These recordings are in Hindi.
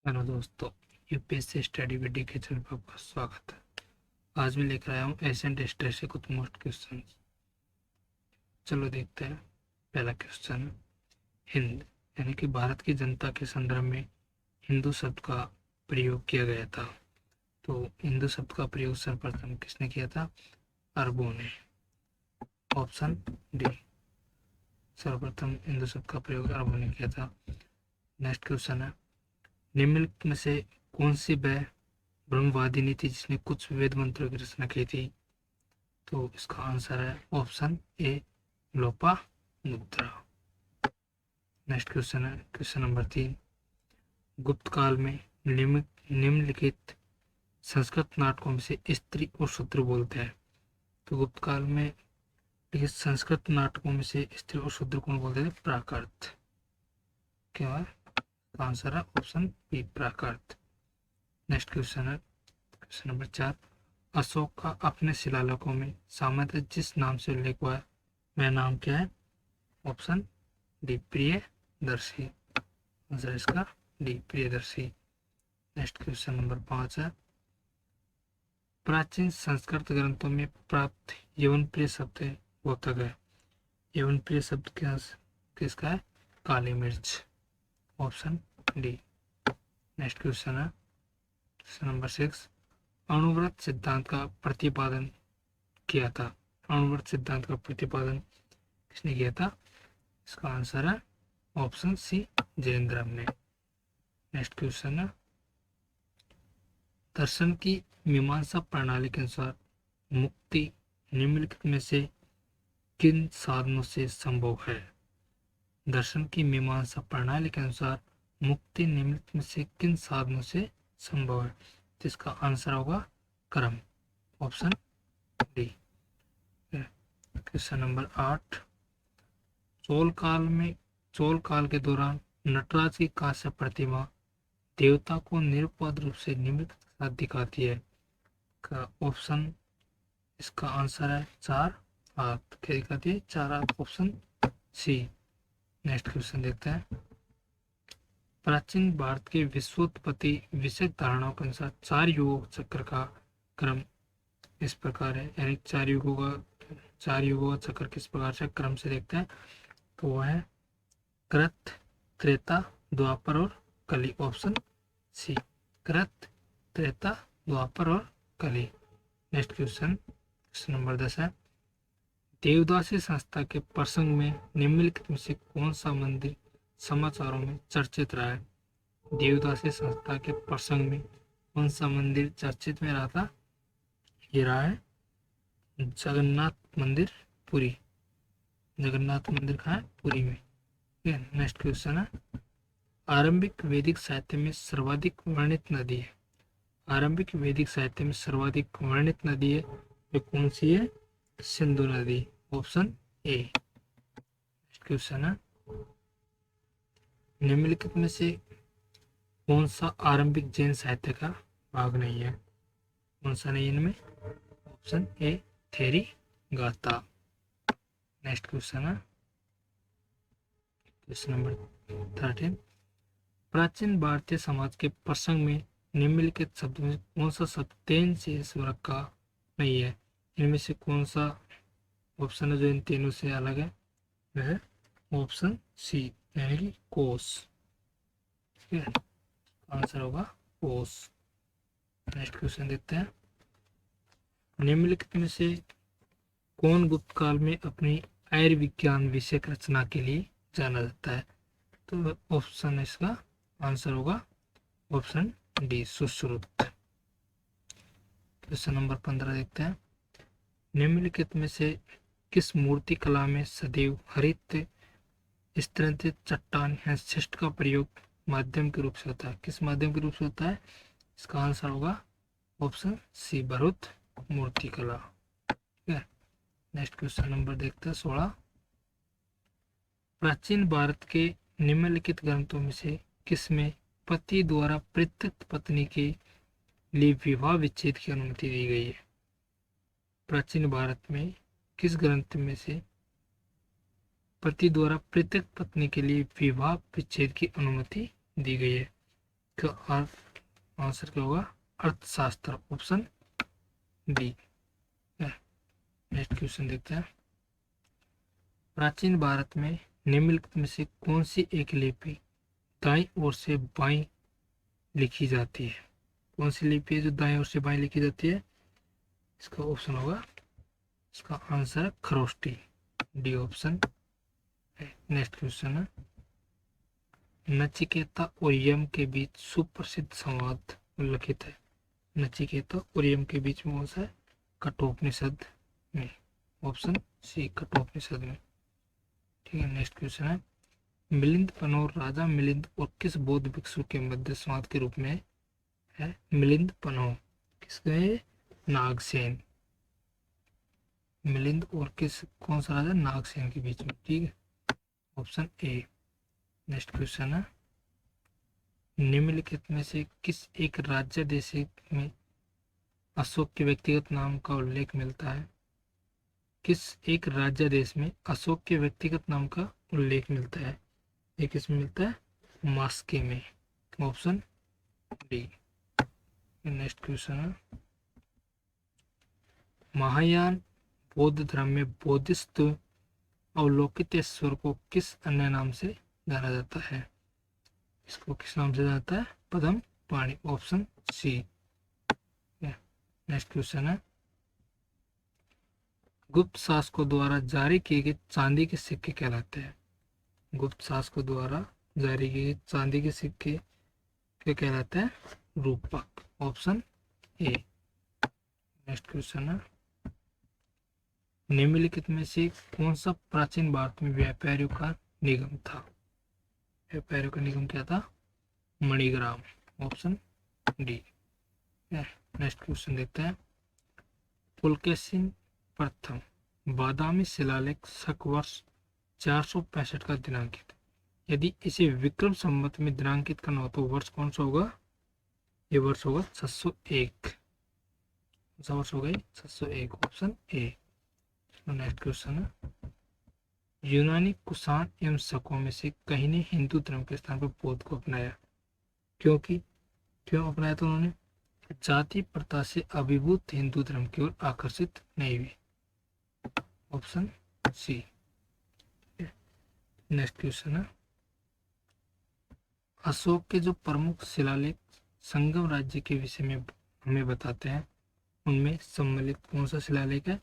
हेलो दोस्तों, यूपीएससी स्टडी विद के चैनल पर आपका स्वागत है। आज मैं लेकर आया हूँ एशियन हिस्ट्री से कुछ मोस्ट क्वेश्चन। चलो देखते हैं। पहला क्वेश्चन, हिंद यानी कि भारत की जनता के संदर्भ में हिंदू शब्द का प्रयोग किया गया था। तो हिंदू शब्द का प्रयोग सर्वप्रथम किसने किया था? अरबों ने। ऑप्शन डी, सर्वप्रथम हिंदू शब्द का प्रयोग अरबों ने किया था। नेक्स्ट क्वेश्चन है, निम्नलिखित में से कौन सी वह ब्रह्मवादिनी थी जिसने कुछ वेद मंत्रों की रचना की थी? तो इसका आंसर है option A, Lopamudra. Next question है क्वेश्चन नंबर 3, गुप्त काल में निम्नलिखित संस्कृत नाटकों में से स्त्री और शूद्र बोलते हैं। तो गुप्त काल में लिखित संस्कृत नाटकों में से स्त्री और शूद्र कौन बोलते थे? प्राकृत। क्या है? आंसर है ऑप्शन बी, प्राकृत। नेक्स्ट क्वेश्चन है क्वेश्चन नंबर 4, अशोक का अपने शिलालेखों में सामान्यतः जिस नाम से उल्लेख हुआ है वह नाम क्या है? Option D, Priyadarshi. आंसर इसका D, Priyadarshi. Next question number 5 है, प्राचीन संस्कृत ग्रंथों में प्राप्त यवन प्रिय शब्द होता है। यवन प्रिय शब्द किसका है? काली मिर्च। Option D. नेक्स्ट क्वेश्चन है क्वेश्चन नंबर 6, अणुव्रत सिद्धांत का प्रतिपादन किया था। अणुव्रत सिद्धांत का प्रतिपादन किसने किया था? इसका आंसर है ऑप्शन सी, जयेंद्रम ने। नेक्स्ट क्वेश्चन है, दर्शन की मीमांसा प्रणाली के अनुसार मुक्ति निम्नलिखित में से किन साधनों से संभव है? दर्शन की मीमांसा प्रणाली के अनुसार मुक्ति निम्नलिखित में से किन साधनों से संभव है? तो इसका आंसर होगा कर्म। Option D. Question number 8, Chola काल के दौरान नटराज की कांस्य प्रतिमा देवता को निरुपवाद रूप से निम्नलिखित के साथ दिखाती है। का ऑप्शन, इसका आंसर है 4 हाथ। क्या दिखाती है? 4 हाथ। Option C. नेक्स्ट क्वेश्चन देखते हैं, प्राचीन भारत के विश्वोत्पत्ति विषय धारणाओं के अनुसार 4 युगों चक्र का क्रम इस प्रकार है। यानी 4 युगों का चक्र किस प्रकार से क्रम से देखते हैं? तो वह है कृत, त्रेता, द्वापर और कली। ऑप्शन सी, कृत, त्रेता, द्वापर और कली। नेक्स्ट क्वेश्चन क्वेश्चन नंबर 10 है, देवदासी संस्था के प्रसंग में निम्नलिखित में से कौन सा मंदिर समाचारों में चर्चित रहा है? देवदासी संस्था के प्रसंग में कौन सा मंदिर चर्चित में रहा था? ये रहा है जगन्नाथ मंदिर, पुरी। जगन्नाथ मंदिर कहाँ है? पुरी में। ठीक है। नेक्स्ट क्वेश्चन है, आरंभिक वैदिक साहित्य में सर्वाधिक वर्णित नदी है। आरंभिक वैदिक साहित्य में सर्वाधिक वर्णित नदी है, वे कौन सी है? सिंधु नदी। Option A. नेक्स्ट क्वेश्चन है, निम्नलिखित में से कौन सा आरंभिक जैन साहित्य का भाग नहीं है? कौन सा नहीं इनमें? Option A, Theri Gatha. Next question है क्वेश्चन नंबर 13, प्राचीन भारतीय समाज के प्रसंग में निम्नलिखित शब्द में कौन सा शब्द तेन से इस वर्ग का नहीं है? इनमें से कौन सा ऑप्शन है जो इन तीनों से अलग है? वह है ऑप्शन सी, यानी कि कोस। ठीक है, आंसर होगा कोस। नेक्स्ट क्वेश्चन देखते हैं, निम्नलिखित में से कौन गुप्त काल में अपनी आयुर्विज्ञान विषयक रचना के लिए जाना जाता है? तो ऑप्शन इसका आंसर होगा option D, Sushruta. Question number 15 देखते हैं, निम्नलिखित में से किस मूर्ति कला में सदैव हरित स्तरित चट्टान या शिष्ट का प्रयोग माध्यम के रूप से होता है? किस माध्यम के रूप से होता है? इसका आंसर होगा ऑप्शन सी, भरुत मूर्ति कला। ठीक है। नेक्स्ट क्वेश्चन नंबर देखते हैं 16, प्राचीन भारत के निम्नलिखित ग्रंथों में से किसमें पति द्वारा पृथक पत्नी के लिए विवाह विच्छेद की अनुमति दी गई है? प्राचीन भारत में किस ग्रंथ में से पति द्वारा पृथक पत्नी के लिए विवाह विच्छेद की अनुमति दी गई है? का आंसर क्या होगा? अर्थशास्त्र, ऑप्शन डी। नेक्स्ट क्वेश्चन देखते हैं। प्राचीन भारत में निम्नलिखित में से कौन सी एक लिपि दाईं ओर से बाईं लिखी जाती है? कौन सी लिपि है जो दाईं ओर से बाईं लिखी जाती है? इसका ऑप्शन होगा, इसका आंसर है खरोष्टी, डी ऑप्शन है। नेक्स्ट क्वेश्चन है, नचिकेता और यम के बीच सुप्रसिद्ध संवाद उल्लिखित है। नचिकेता और यम के बीच में कौन सा है? कठोपनिषद में, ऑप्शन सी कठोपनिषद में। ठीक है। नेक्स्ट क्वेश्चन है, मिलिंद पनोर राजा मिलिंद और किस बौद्ध भिक्षु के मध्य संवाद के रूप में है? मिलिंद पनोर किसके? नागसेन। मिलिंद और किस, कौन सा राजा? नागसेन के बीच में। ठीक है, ऑप्शन ए। नेक्स्ट क्वेश्चन है, निम्नलिखित में से किस एक राज्य देश में अशोक के व्यक्तिगत नाम का उल्लेख मिलता है? किस एक राज्य देश में अशोक के व्यक्तिगत नाम का उल्लेख मिलता है? एक इसमें मिलता है, मास्के में, ऑप्शन डी। नेक्स्ट क्वेश्चन है, महायान बौद्ध धर्म में बोधिसत्व अवलोकितेश्वर को किस अन्य नाम से जाना जाता है? इसको किस नाम से जाता है? पद्म पाणी, ऑप्शन सी। नेक्स्ट क्वेश्चन है, गुप्त शासकों द्वारा जारी किए गए चांदी के सिक्के कहलाते हैं? गुप्त शासकों द्वारा जारी किए गए चांदी के सिक्के क्या कहलाते हैं? रूपक, ऑप्शन ए। नेक्स्ट क्वेश्चन है, निम्नलिखित में से कौन सा प्राचीन भारत में व्यापारियों का निगम था? व्यापारियों का निगम क्या था? Manigram, option D. Next question देखते हैं, पुलकेशिन प्रथम बादामी शिलालेख शक वर्ष 465 का दिनांकित। यदि इसे विक्रम संवत में दिनांकित करना हो तो वर्ष कौन सा होगा? ये वर्ष होगा 601। कौन सा वर्ष होगा? 601, ऑप्शन ए। नेक्स्ट क्वेश्चन है, यूनानी कुषाण एवं शकों में से कहीं ने हिंदू धर्म के स्थान पर बौद्ध को अपनाया। क्यों अपनाया था उन्होंने? जाति प्रथा से अभिभूत हिंदू धर्म की ओर आकर्षित नहीं हुए, ऑप्शन सी। नेक्स्ट क्वेश्चन है, अशोक के जो प्रमुख शिलालेख संगम राज्य के विषय में हमें बताते हैं, उनमें सम्मिलित कौन सा शिलालेख है?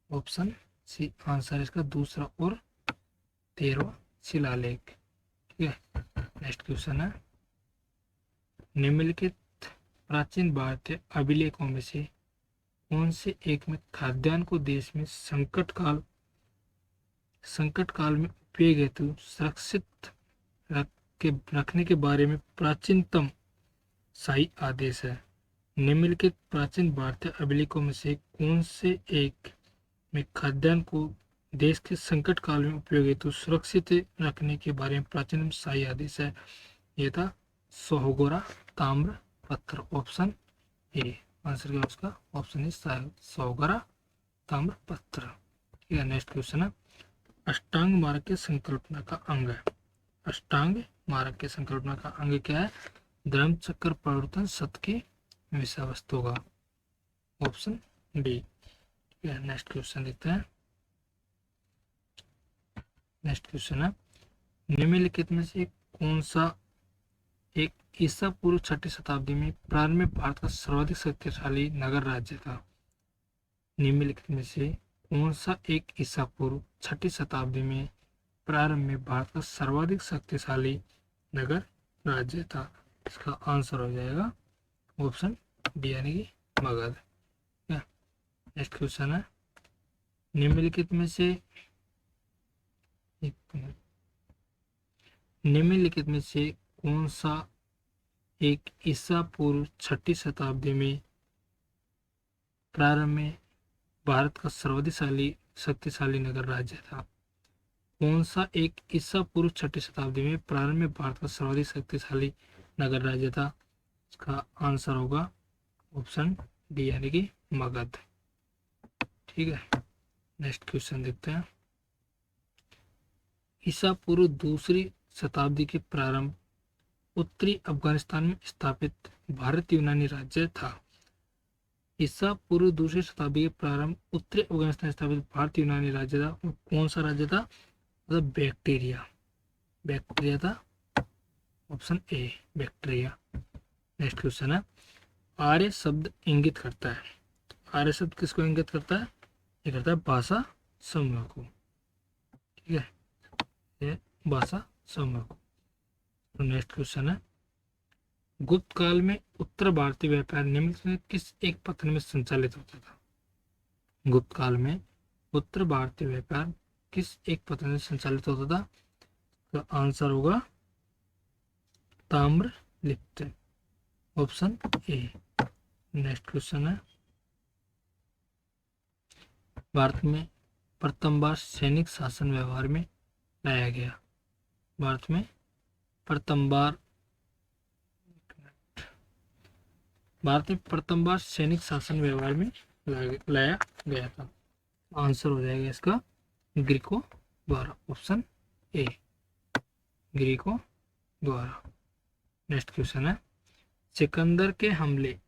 ऑप्शन सी आंसर इसका दूसरा और 13वां शिलालेख। ठीक है। नेक्स्ट क्वेश्चन है, निम्नलिखित प्राचीन भारतीय अभिलेखों में से कौन से एक में खाद्यान्न को देश में संकट काल में उपयोग हेतु सुरक्षित रखने के बारे में प्राचीनतम शाही आदेश है? निम्नलिखित प्राचीन भारतीय अभिलेखों में से कौन से एक में खाद्यान्न को देश के संकट काल में उपयोग हेतु सुरक्षित रखने के बारे में प्राचीनतम शाही आदेश है? यह था सोहगोरा ताम्र पत्र, ऑप्शन ए। आंसर क्या उसका? ऑप्शन ए सोहगोरा ताम्र पत्र। ठीक है। नेक्स्ट क्वेश्चन है, अष्टांग मार्ग की संकल्पना का अंग है? अष्टांग मार्ग की संकल्पना का अंग क्या है? धर्म चक्र परिवर्तन सत्य की विषय वस्तु का, ऑप्शन डी। ठीक है। नेक्स्ट क्वेश्चन देखते हैं। नेक्स्ट क्वेश्चन है, निम्नलिखित में से कौन सा एक ईसा पूर्व 6ठी शताब्दी में प्रारंभ में भारत का सर्वाधिक शक्तिशाली नगर राज्य था? निम्नलिखित में से कौन सा एक ईसा पूर्व 6ठी शताब्दी में प्रारंभ में भारत का सर्वाधिक शक्तिशाली नगर राज्य था? इसका आंसर हो जाएगा ऑप्शन डी यानी कि मगध। नेक्स्ट क्वेश्चन है, निम्नलिखित में से कौन सा एक ईसा पूर्व 6ठी शताब्दी में प्रारंभ में भारत का सर्वाधिक शक्तिशाली नगर राज्य था? कौन सा एक ईसा पूर्व 6ठी शताब्दी में प्रारंभ में भारत का सर्वाधिक शक्तिशाली नगर राज्य था? इसका आंसर होगा ऑप्शन डी यानी कि मगध। ठीक है। नेक्स्ट क्वेश्चन देखते हैं, ईसा पूर्व 2री शताब्दी के प्रारंभ उत्तरी अफगानिस्तान में स्थापित भारत यूनानी राज्य था। ईसा पूर्व दूसरी शताब्दी के प्रारंभ उत्तरी अफगानिस्तान में स्थापित भारत यूनानी राज्य था। और कौन सा राज्य था? मतलब बैक्टीरिया, बैक्टीरिया था। Option A bacteria. Next question है, आर्य शब्द इंगित करता है। आर्य शब्द किसको इंगित करता है? ये करता है भाषा समूह को। ठीक है, ये भाषा समूह को। तो नेक्स्ट क्वेश्चन है, गुप्त काल में उत्तर भारतीय व्यापार निम्नलिखित में किस एक पत्र में संचालित होता था? गुप्त काल में उत्तर भारतीय व्यापार किस एक पत्र में संचालित होता था? तो आंसर होगा ताम्र लिप्त, ऑप्शन ए। नेक्स्ट क्वेश्चन है, भारत में प्रथम बार सैनिक शासन व्यवहार में लाया गया। भारत में प्रथम बार सैनिक शासन व्यवहार में लाया गया था। आंसर हो जाएगा इसका ग्रीकों द्वारा, ऑप्शन ए ग्रीकों द्वारा। नेक्स्ट क्वेश्चन है, सिकंदर के हमले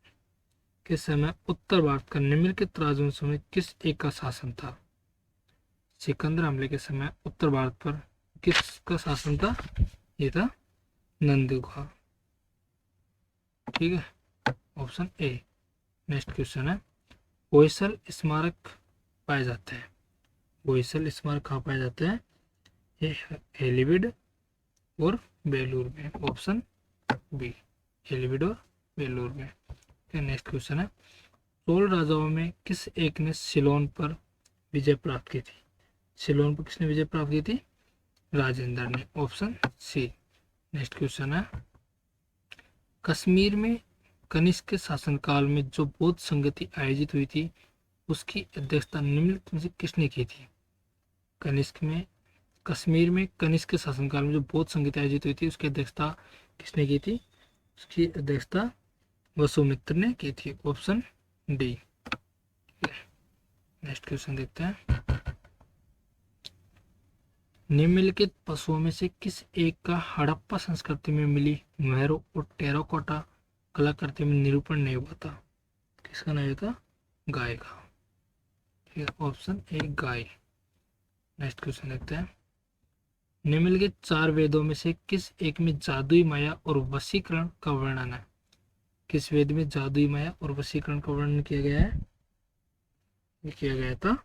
के समय उत्तर भारत का निम्नलिखित राजवंशों में किस एक का शासन था? सिकंदर हमले के समय उत्तर भारत पर किसका शासन था? ये था नंदगुहा। ठीक है, ऑप्शन ए। नेक्स्ट क्वेश्चन है, होयसल स्मारक पाए जाते हैं। होयसल स्मारक कहाँ पाए जाते हैं? ये हेलीविड और बेलूर में, ऑप्शन बी हेलीविड और बेलूर में। नेक्स्ट क्वेश्चन है, चोल राजाओं में किस एक ने सिलोन पर विजय प्राप्त की थी? सिलोन पर किसने विजय प्राप्त की थी? राजेंद्र ने, ऑप्शन सी। नेक्स्ट क्वेश्चन है, कश्मीर में कनिष्क के शासनकाल में जो बौद्ध संगति आयोजित हुई थी उसकी अध्यक्षता निम्नलिखित में से किसने की थी? कश्मीर में कनिष्क के शासनकाल में जो बौद्ध संगति आयोजित हुई थी उसकी अध्यक्षता किसने की थी? उसकी अध्यक्षता वसुमित्र ने की थी, ऑप्शन डी। नेक्स्ट क्वेश्चन देखते हैं, निम्नलिखित पशुओं में से किस एक का हड़प्पा संस्कृति में मिली मोहरों और टेराकोटा कलाकृति में निरूपण नहीं हुआ था? किसका नहीं हुआ था? गाय का। ठीक है, option A guy. Next question देखते हैं, निम्नलिखित चार वेदों में से किस एक में जादुई माया और वशीकरण का वर्णन है? किस वेद में जादुई माया और वशीकरण का वर्णन किया गया है? ये किया गया था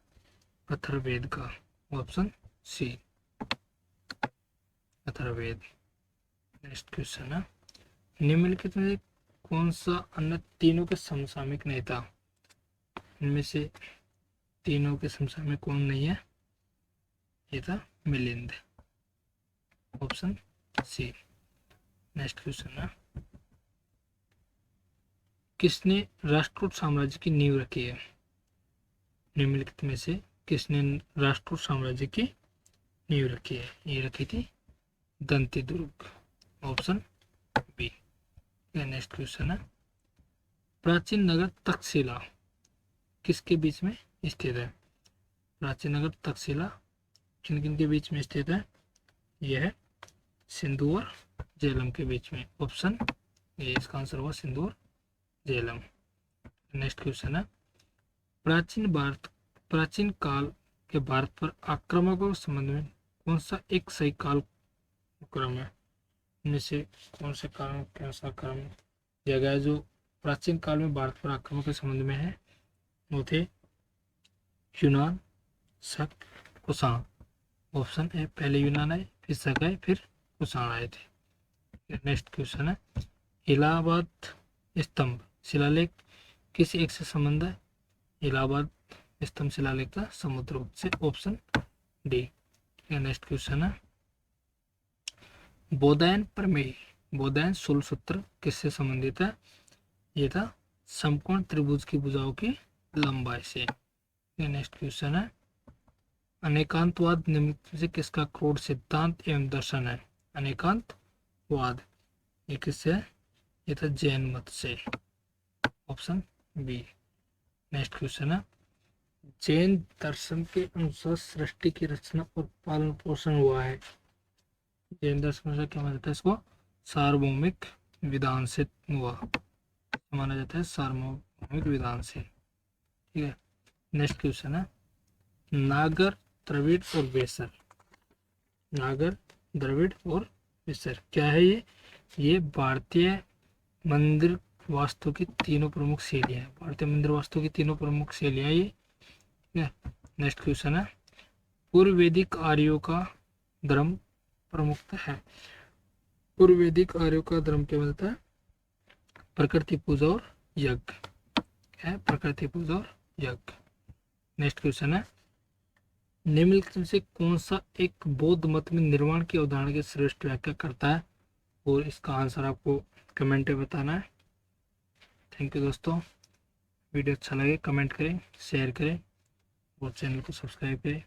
अथर्ववेद का, option C Atharvaveda. Next question है, निम्नलिखित में कौन सा अन्य तीनों के समसामयिक नहीं था? इनमें से तीनों के समसामयिक कौन नहीं है? ये था Milinda, option C. Next question है, किसने राष्ट्रकूट साम्राज्य की नींव रखी है? निम्नलिखित में से किसने राष्ट्रकूट साम्राज्य की नींव रखी है? ये रखी थी Dantidurga, option B. Next question है, प्राचीन नगर तक्षशिला किसके बीच में स्थित है? प्राचीन नगर तक्षशिला किन किन के बीच में स्थित है? यह है सिंधु और झेलम के बीच में, ऑप्शन ए इसका आंसर होगा सिंधु और झेलम। नेक्स्ट क्वेश्चन है, प्राचीन काल के भारत पर आक्रमणों के संबंध में कौन सा एक सही काल क्रम है? इनमें से कौन से कारणों के अनुसार क्रम दिया गया है जो प्राचीन काल में भारत पर आक्रमण के संबंध में है? वो थे यूनान, शक, कुषाण। ऑप्शन ए पहले यूनान आए, फिर शक आए, फिर कुषाण आए थे। नेक्स्ट क्वेश्चन है, इलाहाबाद स्तंभ शिलालेख किस एक से संबंध है? इलाहाबाद स्तंभ शिलालेख था समुद्रगुप्त से, ऑप्शन डी। नेक्स्ट क्वेश्चन है, बोधायन प्रमेय बोधायन शूल सूत्र किससे संबंधित है? ये था समकोण त्रिभुज की भुजाओं की लंबाई से। नेक्स्ट क्वेश्चन है, अनेकांतवाद निम्नलिखित में से किसका क्रोध सिद्धांत एवं दर्शन है? अनेकांतवाद ये किससे है? ये था जैन मत से, ऑप्शन बी। नेक्स्ट क्वेश्चन है, जैन दर्शन के अनुसार सृष्टि की रचना और पालन पोषण हुआ है। जैन दर्शन से क्या मानता है इसको? सार्वभौमिक विधान से हुआ, माना जाता है सार्वभौमिक विधान से। ठीक है, नेक्स्ट क्वेश्चन है नागर, द्रविड़ और बेसर। नागर, द्रविड़ और बेसर क्या है ये भारतीय मंदिर वास्तु की तीनों प्रमुख शैलियां हैं। भारतीय मंदिर वास्तु की तीनों प्रमुख शैलियां ये। ठीक है, नेक्स्ट क्वेश्चन है पूर्व वैदिक आर्यों का धर्म प्रमुख है। पूर्व वैदिक आर्यों का धर्म क्या बोलता है? प्रकृति पूजा और यज्ञ है, प्रकृति पूजा और यज्ञ। नेक्स्ट क्वेश्चन है निम्नलिखित में से कौन सा एक बौद्ध मत में निर्वाण की अवधारणा की श्रेष्ठ व्याख्या करता है? और इसका आंसर आपको कमेंट में बताना है। थैंक यू दोस्तों, वीडियो अच्छा लगे कमेंट करें, शेयर करें और चैनल को सब्सक्राइब करें।